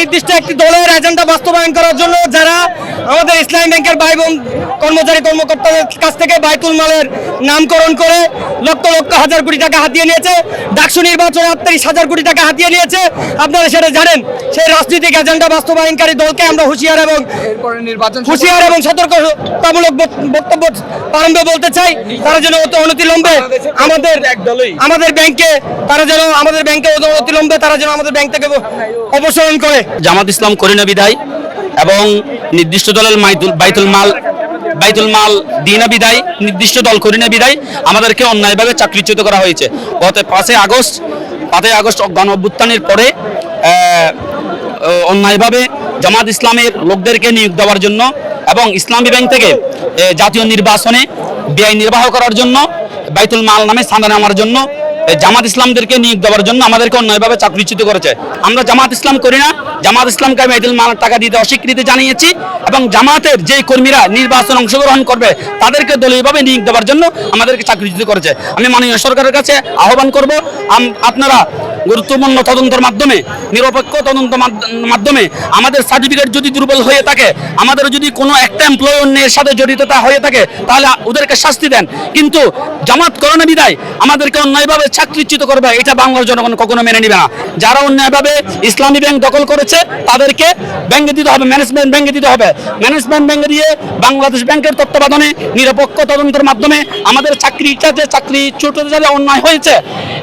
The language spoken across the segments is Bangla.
নির্দিষ্ট একটি দলের এজেন্ডা বাস্তবায়ন করার জন্য যারা আমাদের ইসলামী ব্যাংকের ভাই বোন কর্মচারী কর্মকর্তাদের কাছ থেকে বাইতুল মালের নামকরণ করে লক্ষ লক্ষ হাজার কোটি টাকা হাতিয়ে নিয়েছে, ডাকসু নির্বাচনে 38,000 কোটি টাকা হাতিয়ে নিয়েছে। আপনারা সেটা জানেন। সেই রাজনৈতিক এজেন্ডা বাস্তবায়নকারী দলকে আমরা হুঁশিয়ার এবং সতর্কতামূলক বক্তব্য প্রারম্ভে বলতে চাই, তারা যেন অনতিবিলম্বে আমাদের ব্যাংকে আমাদের ব্যাংক থেকে অপসারণ করে। জামাত ইসলাম করি না বিদায় এবং নির্দিষ্ট দলের বাইতুল মাল দিনা বিদায়, নির্দিষ্ট দল করি না বিদায় আমাদেরকে অন্যায়ভাবে চাকরিচ্যুত করা হয়েছে। গত 5ই আগস্ট গণ অভ্যুত্থানের পরে অন্যায়ভাবে জামাত ইসলামের লোকদেরকে নিয়োগ দেওয়ার জন্য এবং ইসলামী ব্যাংক থেকে জাতীয় নির্বাচনে ব্যয় নির্বাহ করার জন্য, বাইতুল মাল নামে চাঁদা নেওয়ার জন্য, জামাত ইসলামদেরকে নিয়োগ দেওয়ার জন্য আমাদেরকে অন্যায়ভাবে চাকরিচ্যুত করেছে। আমরা জামাত ইসলাম করি না, জামাত ইসলামকে বাইতুল মাল টাকা দিতে অস্বীকৃতি জানিয়েছি এবং জামাতের যে কর্মীরা নির্বাচনে অংশগ্রহণ করবে তাদেরকে দলীয়ভাবে নিয়োগ দেওয়ার জন্য আমাদেরকে চাকরিচ্যুত করেছে। আমি মাননীয় সরকারের কাছে আহ্বান করব, আপনারা গুরুত্বপূর্ণ তদন্তের মাধ্যমে, নিরপেক্ষ তদন্তের মাধ্যমে আমাদের সার্টিফিকেট যদি দুর্বল হয়ে থাকে, আমাদের যদি কোনো একটা এমপ্লয়ি অন্যের সাথে জড়িততা হয়ে থাকে, তাহলে ওদেরকে শাস্তি দেন। কিন্তু জামাত করোনা বিদায় আমাদেরকে অন্যায়ভাবে চাকরিচ্যুত করবে, এটা বাংলার জনগণ কখনো মেনে নেবে না। যারা অন্যায়ভাবে ইসলামী ব্যাংক দখল করেছে তাদেরকে ব্যাংকে দিতে হবে, ম্যানেজমেন্ট ব্যাংকে দিতে হবে। ম্যানেজমেন্ট ব্যাংকে দিয়ে বাংলাদেশ ব্যাংকের তত্ত্বাবধানে নিরপেক্ষ তদন্তের মাধ্যমে আমাদের চাকরিচ্যুত যারা অন্যায় হয়েছে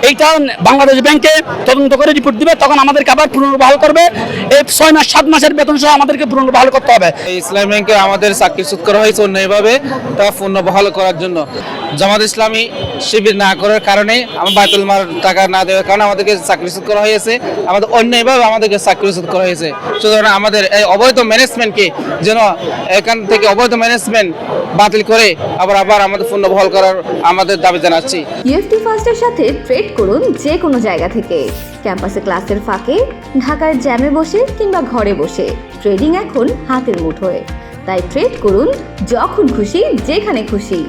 এইটা বাংলাদেশ ব্যাংকে তদন্ত করে রিপোর্ট দিবে, তখন আমাদেরকে আবার পুনর্বহাল করবে। এই 6 মাস 7 মাসের বেতন সহ আমাদেরকে পুনর্বহাল করতে হবে। ইসলামী ব্যাংকে আমাদের চাকরিচ্যুত করা হয়েছে অন্যায়ভাবে, তা পুনর্বহাল করার জন্য জামাত ইসলামী শিবির না করার কারণে, আমার বাইতুল মাল টাকা না দেওয়ার কারণে আমাদেরকে চাকরিচ্যুত করা হয়েছে, আমাদের অন্যায়ভাবে আমাদেরকে চাকরিচ্যুত করা হয়েছে। সুতরাং আমাদের এই অবৈধ ম্যানেজমেন্টকে যেন এখান থেকে অবৈধ ম্যানেজমেন্ট বাতিল করে আবার আমাদের পুনর্বহাল করার আমাদের দাবি জানাচ্ছি। ইএফটি ফার্স্টের সাথে ট্রেড করুন যে কোনো জায়গা থেকে, ক্যাম্পাসে ক্লাসের ফাঁকে, ঢাকার জ্যামে বসে কিংবা ঘরে বসে। ট্রেডিং এখন হাতের মুঠোয়, তাই ট্রেড করুন যখন খুশি যেখানে খুশি।